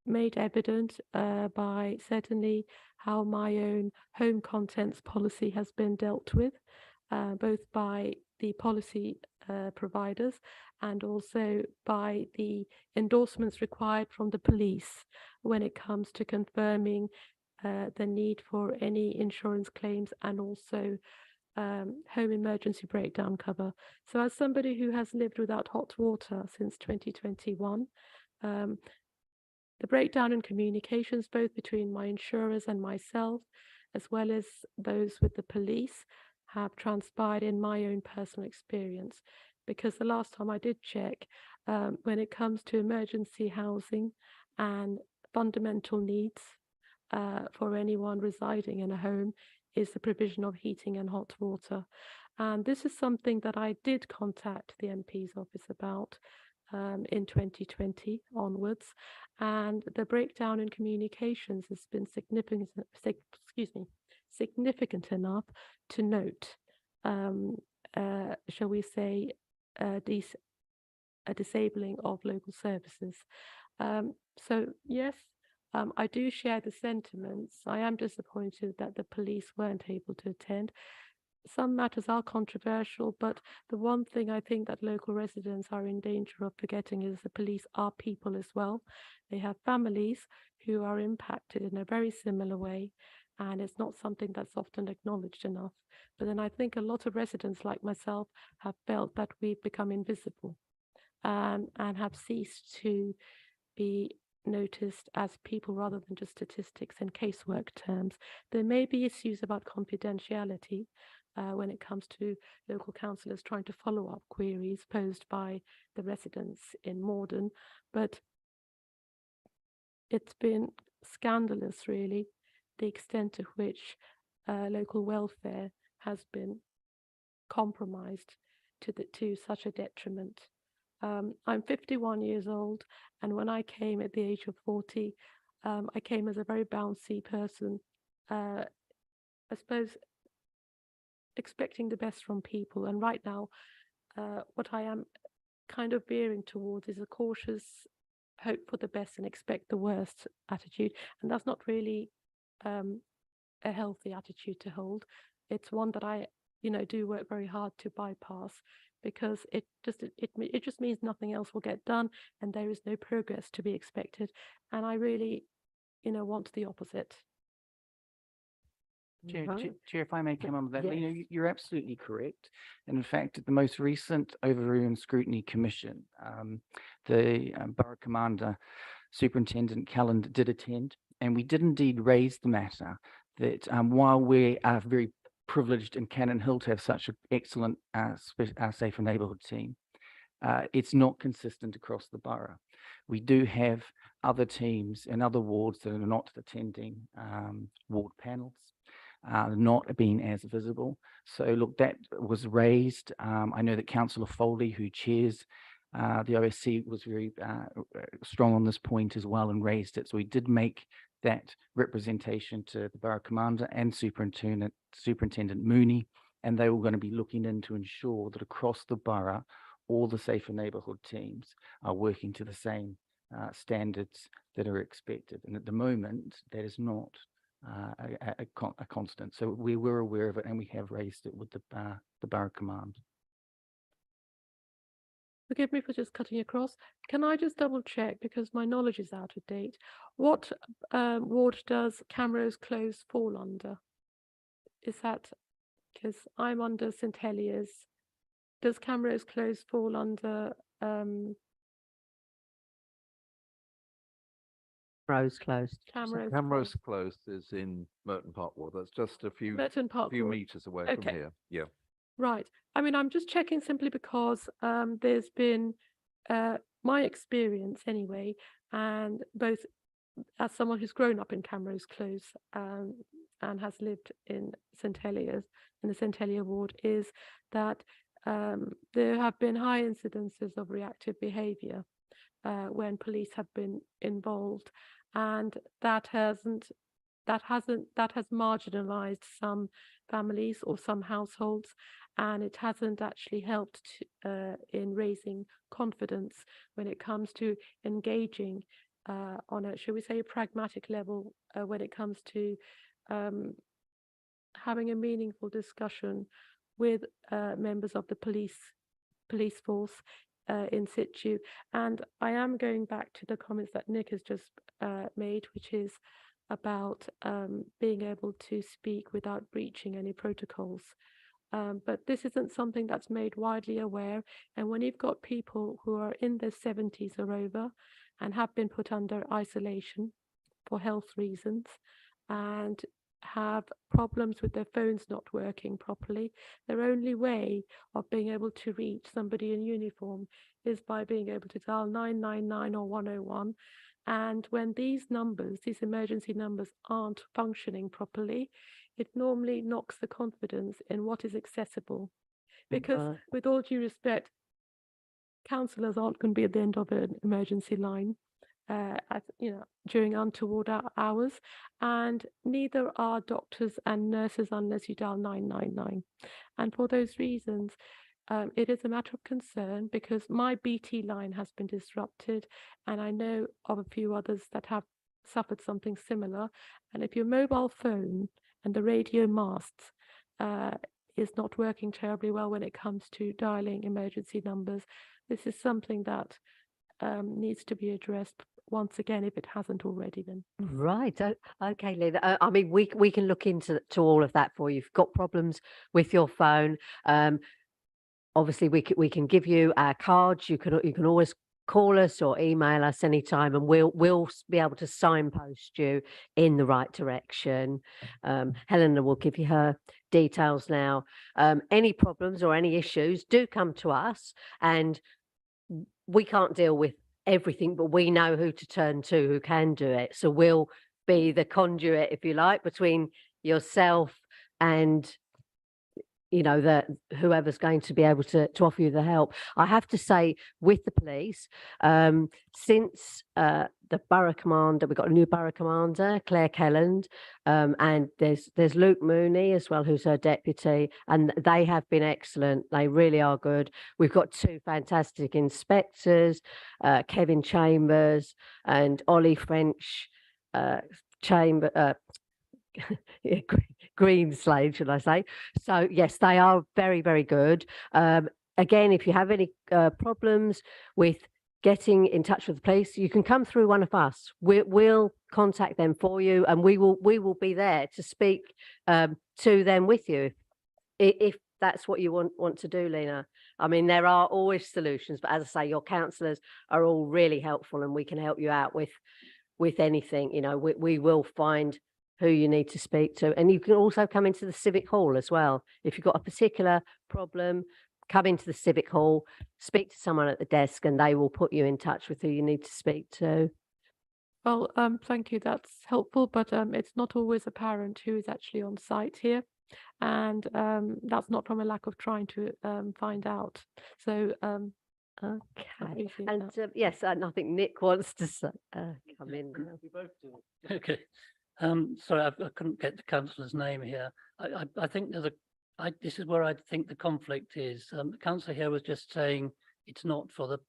made evident by certainly how my own home contents policy has been dealt with, both by the policy providers and also by the endorsements required from the police when it comes to confirming the need for any insurance claims and also home emergency breakdown cover. So as somebody who has lived without hot water since 2021, the breakdown in communications, both between my insurers and myself, as well as those with the police, have transpired in my own personal experience. Because the last time I did check, when it comes to emergency housing and fundamental needs for anyone residing in a home, is the provision of heating and hot water. And this is something that I did contact the MP's office about in 2020 onwards, and the breakdown in communications has been significant enough to note, shall we say, a disabling of local services. So yes, I do share the sentiments. I am disappointed that the police weren't able to attend. Some matters are controversial, but the one thing I think that local residents are in danger of forgetting is the police are people as well. They have families who are impacted in a very similar way, and it's not something that's often acknowledged enough. But then I think a lot of residents like myself have felt that we've become invisible and have ceased to be noticed as people rather than just statistics and casework terms. There may be issues about confidentiality when it comes to local councillors trying to follow up queries posed by the residents in Morden, but it's been scandalous, really, the extent to which local welfare has been compromised to such a detriment. I'm 51 years old, and when I came at the age of 40, I came as a very bouncy person, I suppose expecting the best from people. And right now, what I am kind of veering towards is a cautious hope for the best and expect the worst attitude. And that's not really a healthy attitude to hold. It's one that I, do work very hard to bypass, because it just means nothing else will get done and there is no progress to be expected. And I really, want the opposite. Chair, Right. Chair, if I may come on with that, Yes. you're absolutely correct. And in fact, at the most recent Overview and Scrutiny Commission, the Borough Commander, Superintendent Callan did attend, and we did indeed raise the matter that while we are very privileged in Cannon Hill to have such an excellent safer neighbourhood team, it's not consistent across the borough. We do have other teams in other wards that are not attending ward panels, not being as visible. So look, that was raised. I know that Councillor Foley, who chairs the OSC, was very strong on this point as well and raised it. So we did make that representation to the Borough Commander and Superintendent Mooney, and they were going to be looking in to ensure that across the borough, all the safer neighbourhood teams are working to the same standards that are expected. And at the moment, that is not a constant. So we were aware of it, and we have raised it with the Borough Command. Forgive me for just cutting across. Can I just double check, because my knowledge is out of date, what ward does Camrose Close fall under? Is that, because I'm under St Heliers, does Camrose Close fall under Rose closed. Camrose Close is in Merton Park Ward. That's just a few Merton Park Ward. meters away from here. Yeah. Right. I mean, I'm just checking simply because there's been my experience anyway, and both as someone who's grown up in Camrose Close and has lived in St Heliers, in the St Helier ward, is that there have been high incidences of reactive behaviour when police have been involved, and that has marginalised some families or some households, and it hasn't actually helped in raising confidence when it comes to engaging on a, shall we say, a pragmatic level when it comes to having a meaningful discussion with members of the police force in situ. And I am going back to the comments that Nick has just made, which is about being able to speak without breaching any protocols. But this isn't something that's made widely aware. And when you've got people who are in their 70s or over and have been put under isolation for health reasons and have problems with their phones not working properly, their only way of being able to reach somebody in uniform is by being able to dial 999 or 101. And when these numbers, these emergency numbers, aren't functioning properly, it normally knocks the confidence in what is accessible. Because with all due respect, counsellors aren't going to be at the end of an emergency line during untoward hours, and neither are doctors and nurses unless you dial 999. And for those reasons, it is a matter of concern because my BT line has been disrupted, and I know of a few others that have suffered something similar. And if your mobile phone and the radio masts is not working terribly well when it comes to dialing emergency numbers, this is something that needs to be addressed once again if it hasn't already been. Right. Okay, Lena. I mean, we can look into all of that for you. If you've got problems with your phone, obviously we can give you our cards. You can always call us or email us anytime, and we'll be able to signpost you in the right direction. Helena will give you her details now. Any problems or any issues, do come to us, and we can't deal with everything, but we know who to turn to, who can do it. So we'll be the conduit, if you like, between yourself and whoever's going to be able to offer you the help. I have to say, with the police, since the borough commander, we've got a new borough commander, Claire Kelland, and there's Luke Mooney as well, who's her deputy, and they have been excellent. They really are good. We've got two fantastic inspectors, Kevin Chambers and Ollie French Greenslade, should I say. So yes, they are very, very good. Again, if you have any problems with getting in touch with the police, you can come through one of us. We'll contact them for you, and we will be there to speak to them with you if that's what you want to do, Lena. I mean, there are always solutions, but as I say, your counsellors are all really helpful, and we can help you out with anything. We will find who you need to speak to. And you can also come into the Civic Hall as well. If you've got a particular problem, come into the Civic Hall, speak to someone at the desk, and they will put you in touch with who you need to speak to. Well, thank you. That's helpful, but it's not always apparent who is actually on site here. And that's not from a lack of trying to find out. So, okay. And yes, and I think Nick wants to come in. We both do. Okay. Sorry, I couldn't get the councillor's name here. I think this is where I think the conflict is. The councillor here was just saying it's not for the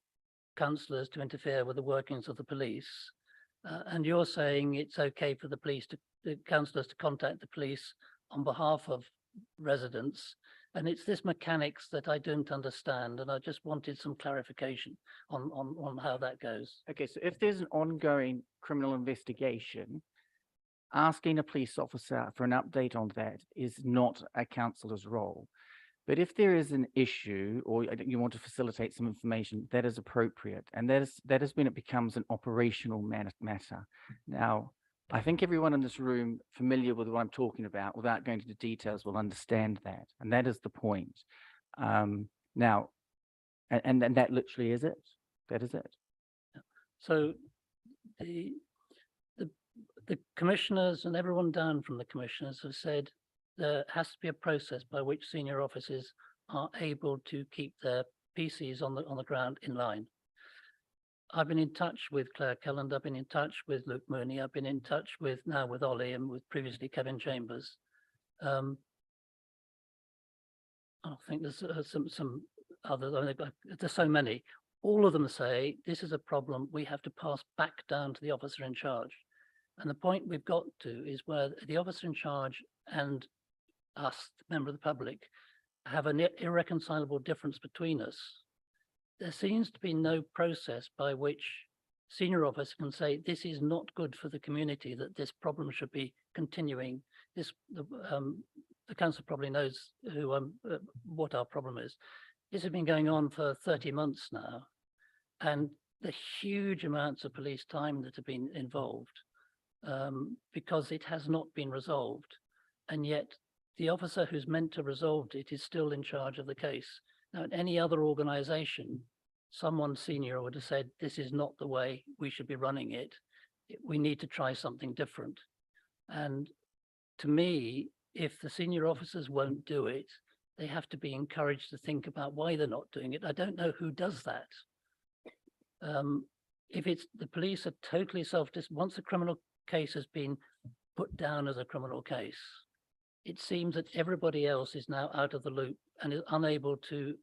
councillors to interfere with the workings of the police. And you're saying it's okay for the councillors to contact the police on behalf of residents. And it's this mechanics that I don't understand. And I just wanted some clarification on how that goes. Okay, so if there's an ongoing criminal investigation, asking a police officer for an update on that is not a councillor's role. But if there is an issue or you want to facilitate some information, that is appropriate. And that is when it becomes an operational matter. Now, I think everyone in this room familiar with what I'm talking about, without going into the details, will understand that. And that is the point. Now, and that literally is it. That is it. So the commissioners and everyone down from the commissioners have said there has to be a process by which senior officers are able to keep their PCs on the ground in line. I've been in touch with Claire Kelland, I've been in touch with Luke Mooney, I've been in touch with Ollie and with previously Kevin Chambers. I think there's some other, there's so many. All of them say this is a problem we have to pass back down to the officer in charge. And the point we've got to is where the officer in charge and us, the member of the public, have an irreconcilable difference between us. There seems to be no process by which senior officer can say, this is not good for the community, that this problem should be continuing. The council probably knows what our problem is. This has been going on for 30 months now, and the huge amounts of police time that have been involved because it has not been resolved. And yet the officer who's meant to resolve it is still in charge of the case. Now, in any other organization, someone senior would have said, this is not the way we should be running it. We need to try something different. And to me, if the senior officers won't do it, they have to be encouraged to think about why they're not doing it. I don't know who does that. If it's the police are totally once a criminal case has been put down as a criminal case, it seems that everybody else is now out of the loop and is unable to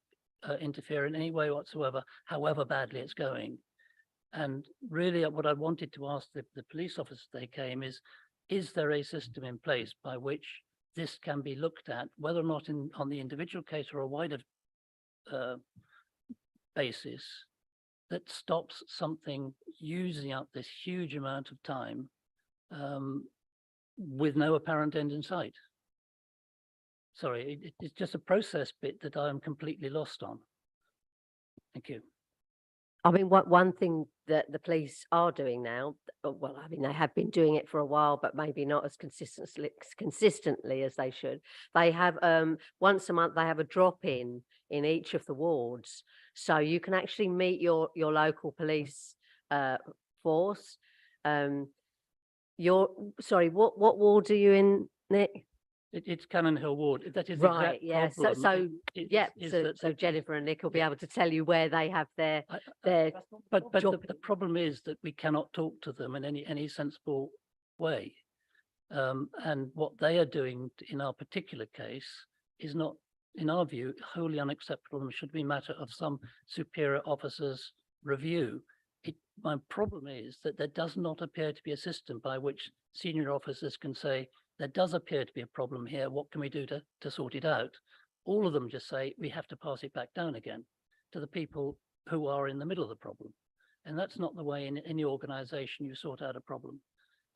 interfere in any way whatsoever, however badly it's going. And really what I wanted to ask the police officers they came is there a system in place by which this can be looked at, whether or not on the individual case or a wider basis, that stops something using up this huge amount of time with no apparent end in sight? Sorry, it's just a process bit that I am completely lost on. Thank you. I mean, one thing that the police are doing now, well, I mean, they have been doing it for a while, but maybe not as consistently as they should. They have once a month, they have a drop-in in each of the wards. So you can actually meet your local police force. Sorry, what ward are you in, Nick? It's Cannon Hill Ward. That is Right, the yeah. exact problem. So Jennifer and Nick will be able to tell you where they have their But the problem is that we cannot talk to them in any sensible way. And what they are doing in our particular case is not, in our view, wholly unacceptable and should be a matter of some superior officer's review. My problem is that there does not appear to be a system by which senior officers can say, there does appear to be a problem here. What can we do to sort it out? All of them just say, we have to pass it back down again to the people who are in the middle of the problem. And that's not the way in any organization you sort out a problem.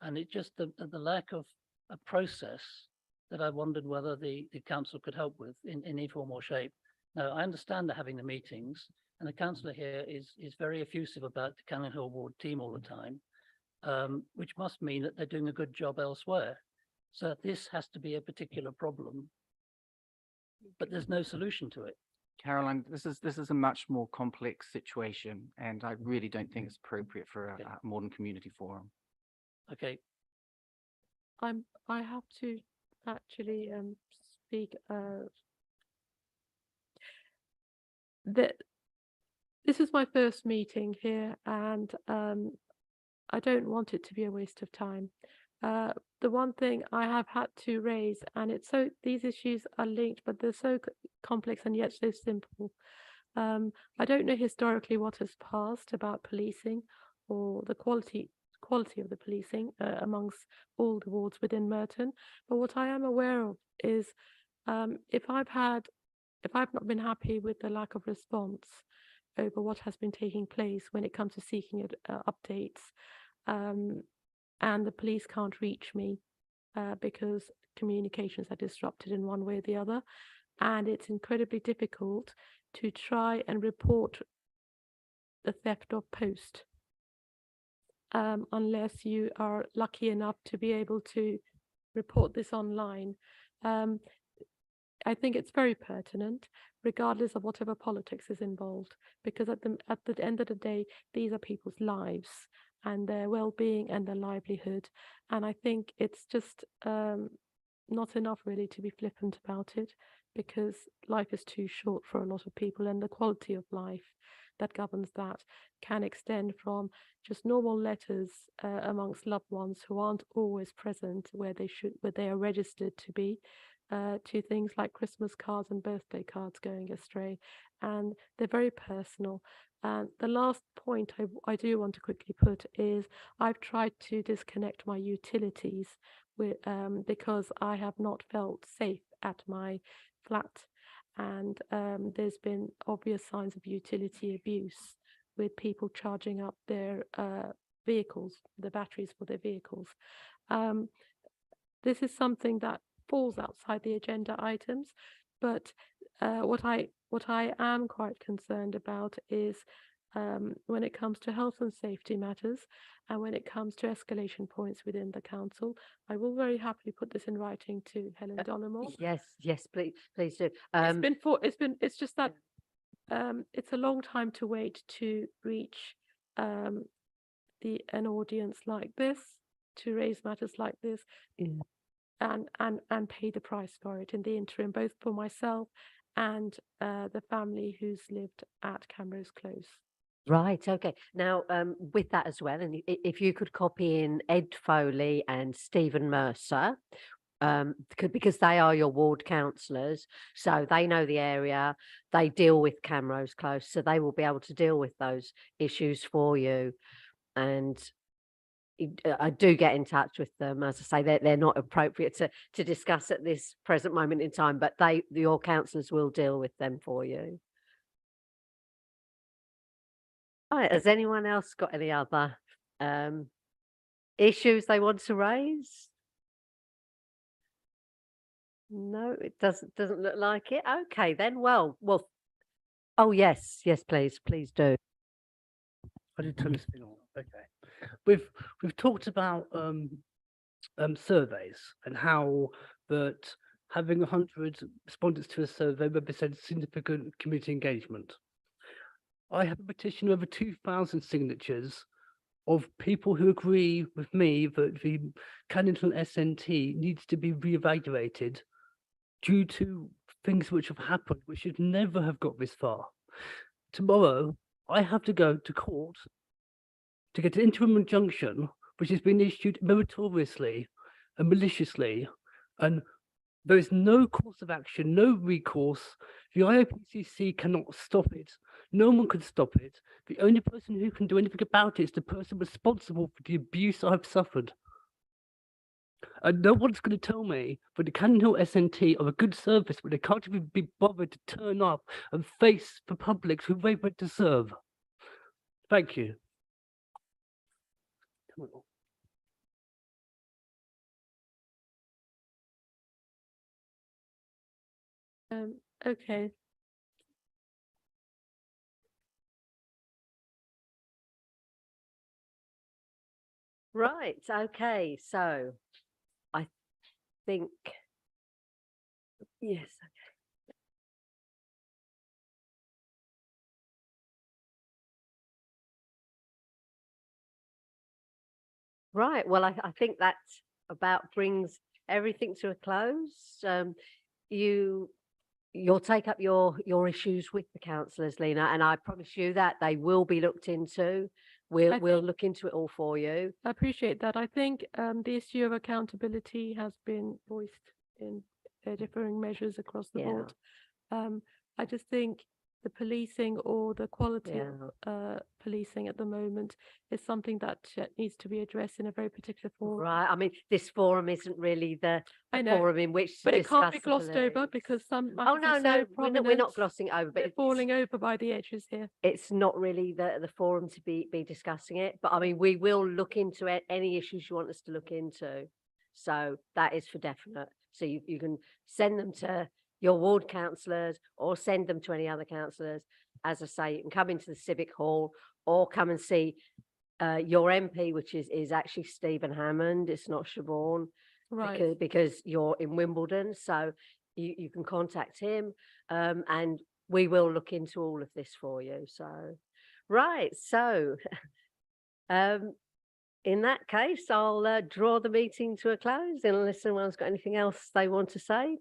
And it's just the lack of a process that I wondered whether the council could help with in any form or shape. Now, I understand they're having the meetings, and the councillor here is very effusive about the Cannon Hill Ward team all the time, which must mean that they're doing a good job elsewhere. So this has to be a particular problem, but there's no solution to it. Caroline, this is a much more complex situation, and I really don't think it's appropriate for a Morden community forum. Okay. I have to actually speak. This is my first meeting here, and I don't want it to be a waste of time. The one thing I have had to raise, and these issues are linked, but they're so complex and yet so simple. I don't know historically what has passed about policing or the quality of the policing amongst all the wards within Merton. But what I am aware of is if I've not been happy with the lack of response over what has been taking place when it comes to seeking updates, and the police can't reach me because communications are disrupted in one way or the other, and it's incredibly difficult to try and report the theft of post unless you are lucky enough to be able to report this online. I think it's very pertinent, regardless of whatever politics is involved, because at the end of the day, these are people's lives and their well-being and their livelihood. And I think it's just not enough really to be flippant about it, because life is too short for a lot of people, and the quality of life that governs that can extend from just normal letters amongst loved ones who aren't always present where they are registered to be, to things like Christmas cards and birthday cards going astray, and they're very personal. And the last point I do want to quickly put is I've tried to disconnect my utilities because I have not felt safe at my flat, and there's been obvious signs of utility abuse with people charging up their vehicles, the batteries for their vehicles. This is something that falls outside the agenda items, but what I am quite concerned about is when it comes to health and safety matters, and when it comes to escalation points within the council. I will very happily put this in writing to Helen Donamore. Yes, please do. It's just that it's a long time to wait to reach an audience like this, to raise matters like this, and pay the price for it in the interim, both for myself and the family who's lived at Camrose Close. Right, okay. Now, with that as well, and if you could copy in Ed Foley and Stephen Mercer, because they are your ward councillors, so they know the area, they deal with Camrose Close, so they will be able to deal with those issues for you. And I do get in touch with them. As I say, they're not appropriate to discuss at this present moment in time, but your councillors will deal with them for you. All right, has anyone else got any other issues they want to raise? No, it doesn't look like it. Okay, then. Well. Oh yes, please do. I did turn this thing on. Okay, we've talked about surveys and how that having 100 respondents to a survey represents significant community engagement. I have a petition of over 2,000 signatures of people who agree with me that the Cannington SNT needs to be reevaluated due to things which have happened, which should never have got this far. Tomorrow, I have to go to court to get an interim injunction, which has been issued meritoriously and maliciously, and there is no course of action, no recourse. The IOPCC cannot stop it. No one can stop it. The only person who can do anything about it is the person responsible for the abuse I've suffered. And no one's going to tell me that the Cannon Hill SNT are a good service, but they can't even be bothered to turn up and face the public who they went to serve. Thank you. Okay. Right, okay, so I think, yes, okay. Right, well, I think that about brings everything to a close. You'll take up your issues with the councillors, Lena, and I promise you that they will be looked into. We'll look into it all for you. I appreciate that. I think the issue of accountability has been voiced in differing measures across the board. I just think the policing or the quality of policing at the moment is something that needs to be addressed in a very particular forum. Right. I mean, this forum isn't really the forum in which to but it can't be discuss the glossed over police. because some Oh matters no, are no, so we're not prominent, glossing over, but they're falling over by the edges here. it's not really the forum to be discussing it. But I mean, we will look into it, any issues you want us to look into. So that is for definite. So you can send them to your ward councillors or send them to any other councillors. As I say, you can come into the Civic Hall or come and see your MP, which is actually Stephen Hammond. It's not Siobhan, Right. because you're in Wimbledon. So you can contact him, and we will look into all of this for you. So, right. So, in that case, I'll draw the meeting to a close unless anyone's got anything else they want to say.